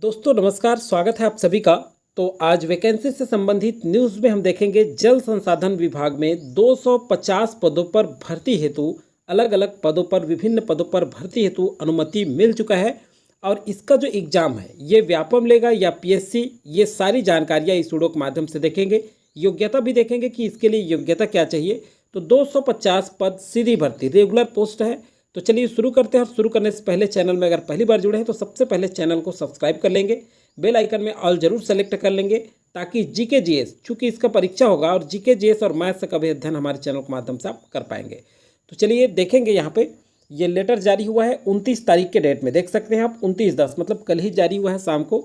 दोस्तों नमस्कार, स्वागत है आप सभी का। तो आज वैकेंसी से संबंधित न्यूज़ में हम देखेंगे जल संसाधन विभाग में 250 पदों पर भर्ती हेतु अलग अलग पदों पर विभिन्न पदों पर भर्ती हेतु अनुमति मिल चुका है। और इसका जो एग्ज़ाम है ये व्यापम लेगा या पीएससी, ये सारी जानकारियाँ इस वीडियो के माध्यम से देखेंगे। योग्यता भी देखेंगे कि इसके लिए योग्यता क्या चाहिए। तो 250 पद सीधी भर्ती रेगुलर पोस्ट है। तो चलिए शुरू करते हैं। और शुरू करने से पहले चैनल में अगर पहली बार जुड़े हैं तो सबसे पहले चैनल को सब्सक्राइब कर लेंगे, बेल आइकन में ऑल जरूर सेलेक्ट कर लेंगे, ताकि जीके जीएस, चूंकि इसका परीक्षा होगा और जीके जीएस और मैथ्स का भी अध्ययन हमारे चैनल के माध्यम से आप कर पाएंगे। तो चलिए देखेंगे। यहाँ पे ये लेटर जारी हुआ है 29 तारीख के डेट में, देख सकते हैं आप 29/10 मतलब कल ही जारी हुआ है शाम को।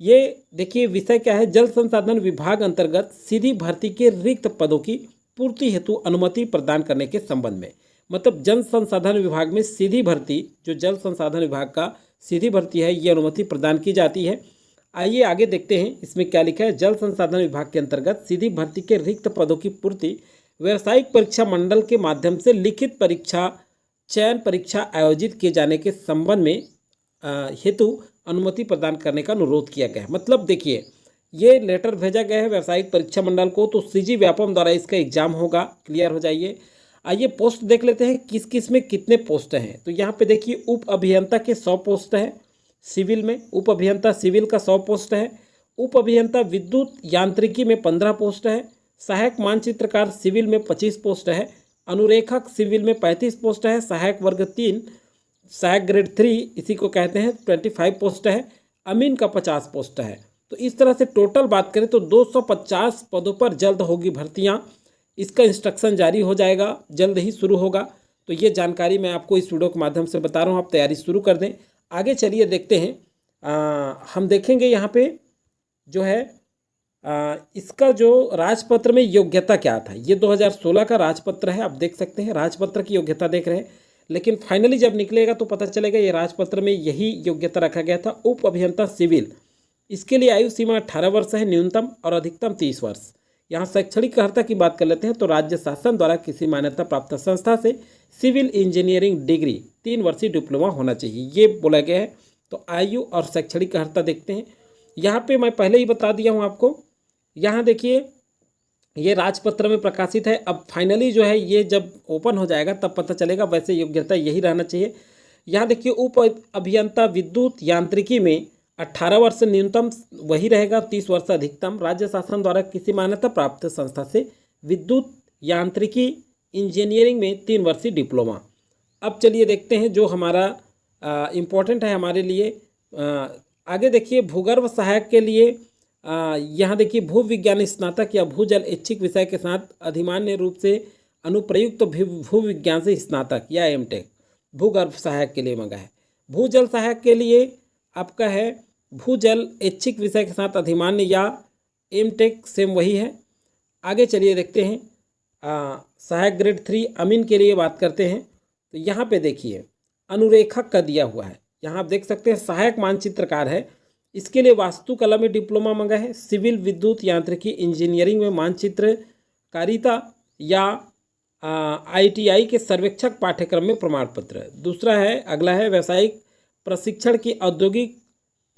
ये देखिए विषय क्या है, जल संसाधन विभाग अंतर्गत सीधी भर्ती के रिक्त पदों की पूर्ति हेतु अनुमति प्रदान करने के संबंध में। मतलब जल संसाधन विभाग में सीधी भर्ती, जो जल संसाधन विभाग का सीधी भर्ती है, ये अनुमति प्रदान की जाती है। आइए आगे देखते हैं इसमें क्या लिखा है। जल संसाधन विभाग के अंतर्गत सीधी भर्ती के रिक्त पदों की पूर्ति व्यावसायिक परीक्षा मंडल के माध्यम से लिखित परीक्षा चयन परीक्षा आयोजित किए जाने के संबंध में हेतु अनुमति प्रदान करने का अनुरोध किया गया है। मतलब देखिए ये लेटर भेजा गया है व्यावसायिक परीक्षा मंडल को, तो सीजी व्यापम द्वारा इसका एग्जाम होगा। क्लियर हो जाइए। आइए पोस्ट देख लेते हैं किस किस में कितने पोस्ट हैं। तो यहाँ पे देखिए उप अभियंता के 100 पोस्ट है सिविल में, उप अभियंता सिविल का 100 पोस्ट है, उप अभियंता विद्युत यांत्रिकी में 15 पोस्ट है, सहायक मानचित्रकार सिविल में 25 पोस्ट है, अनुरेखक सिविल में 35 पोस्ट है, सहायक वर्ग 3 सहायक ग्रेड 3 इसी को कहते हैं 25 पोस्ट है, अमीन का 50 पोस्ट है। तो इस तरह से टोटल बात करें तो 250 पदों पर जल्द होगी भर्तियाँ। इसका इंस्ट्रक्शन जारी हो जाएगा, जल्द ही शुरू होगा। तो ये जानकारी मैं आपको इस वीडियो के माध्यम से बता रहा हूँ, आप तैयारी शुरू कर दें। आगे चलिए देखते हैं। हम देखेंगे यहाँ पे जो है इसका जो राजपत्र में योग्यता क्या था। ये 2016 का राजपत्र है, आप देख सकते हैं राजपत्र की योग्यता देख रहे हैं। लेकिन फाइनली जब निकलेगा तो पता चलेगा ये राजपत्र में यही योग्यता रखा गया था। उप अभियंता सिविल, इसके लिए आयु सीमा 18 वर्ष है न्यूनतम और अधिकतम 30 वर्ष। यहाँ शैक्षणिक अर्हता की बात कर लेते हैं तो राज्य शासन द्वारा किसी मान्यता प्राप्त संस्था से सिविल इंजीनियरिंग डिग्री 3 वर्षीय डिप्लोमा होना चाहिए, ये बोला गया है। तो आयु और शैक्षणिक अर्हता देखते हैं। यहाँ पे मैं पहले ही बता दिया हूँ आपको। यहाँ देखिए ये राजपत्र में प्रकाशित है। अब फाइनली जो है ये जब ओपन हो जाएगा तब पता चलेगा, वैसे योग्यता यही रहना चाहिए। यहाँ देखिए उप अभियंता विद्युत यांत्रिकी में 18 वर्ष न्यूनतम वही रहेगा, 30 वर्ष अधिकतम। राज्य शासन द्वारा किसी मान्यता प्राप्त संस्था से विद्युत यांत्रिकी इंजीनियरिंग में 3 वर्षीय डिप्लोमा। अब चलिए देखते हैं जो हमारा इम्पोर्टेंट है हमारे लिए। आगे देखिए भूगर्भ सहायक के लिए यहाँ देखिए भू विज्ञान स्नातक या भूजल ऐच्छिक विषय के साथ अधिमान्य रूप से अनुप्रयुक्त भू विज्ञान से स्नातक या एमटेक भूगर्भ सहायक के लिए मंगा है। भूजल सहायक के लिए आपका है भूजल ऐच्छिक विषय के साथ अधिमान्य या एमटेक, सेम वही है। आगे चलिए देखते हैं सहायक ग्रेड 3 अमीन के लिए बात करते हैं। तो यहाँ पे देखिए अनुरेखक का दिया हुआ है, यहाँ आप देख सकते हैं सहायक मानचित्रकार है, इसके लिए वास्तुकला में डिप्लोमा मंगा है। सिविल विद्युत यांत्रिकी इंजीनियरिंग में मानचित्रकारिता या ITI के सर्वेक्षक पाठ्यक्रम में प्रमाण पत्र। दूसरा है, अगला है व्यावसायिक प्रशिक्षण की औद्योगिक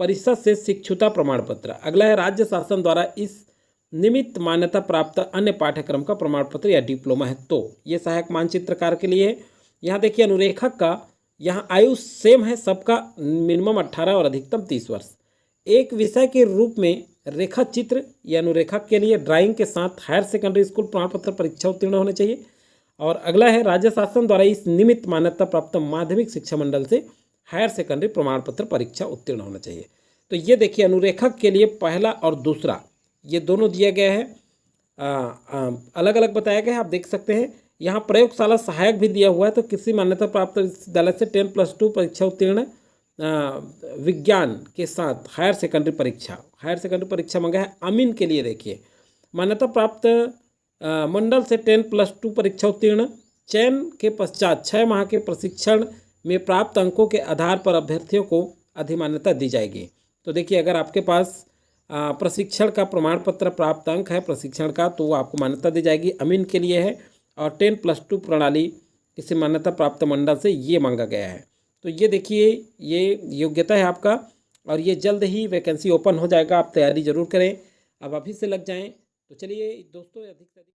परिषद से शिक्षुता प्रमाण पत्र। अगला है राज्य शासन द्वारा इस निमित्त मान्यता प्राप्त अन्य पाठ्यक्रम का प्रमाण पत्र या डिप्लोमा है। तो ये सहायक मानचित्रकार के लिए है। यहाँ देखिए अनुरेखक का, यहाँ आयु सेम है सबका, मिनिमम 18 और अधिकतम 30 वर्ष। एक विषय के रूप में रेखा चित्र या अनुरेखक के लिए ड्राइंग के साथ हायर सेकेंडरी स्कूल प्रमाण पत्र परीक्षा उत्तीर्ण होने चाहिए। और अगला है राज्य शासन द्वारा इस निमित्त मान्यता प्राप्त माध्यमिक शिक्षा मंडल से हायर सेकेंडरी प्रमाण पत्र परीक्षा उत्तीर्ण होना चाहिए। तो ये देखिए अनुरेखक के लिए पहला और दूसरा ये दोनों दिया गया है, अलग अलग बताया गया है, आप देख सकते हैं। यहाँ प्रयोगशाला सहायक भी दिया हुआ है। तो किसी मान्यता प्राप्त विद्यालय से 10+2 परीक्षा उत्तीर्ण विज्ञान के साथ हायर सेकेंडरी परीक्षा मंगा है। अमीन के लिए देखिए मान्यता प्राप्त मंडल से 10+2 परीक्षा उत्तीर्ण, चयन के पश्चात 6 माह के प्रशिक्षण में प्राप्त अंकों के आधार पर अभ्यर्थियों को अधिमान्यता दी जाएगी। तो देखिए अगर आपके पास प्रशिक्षण का प्रमाण पत्र प्राप्त अंक है प्रशिक्षण का, तो वो आपको मान्यता दी जाएगी। अमीन के लिए है और 10+2 प्रणाली किसी मान्यता प्राप्त मंडल से ये मांगा गया है। तो ये देखिए ये योग्यता है आपका। और ये जल्द ही वैकेंसी ओपन हो जाएगा, आप तैयारी ज़रूर करें। अब अभी से लग जाएं। तो चलिए दोस्तों, अधिक से अधिक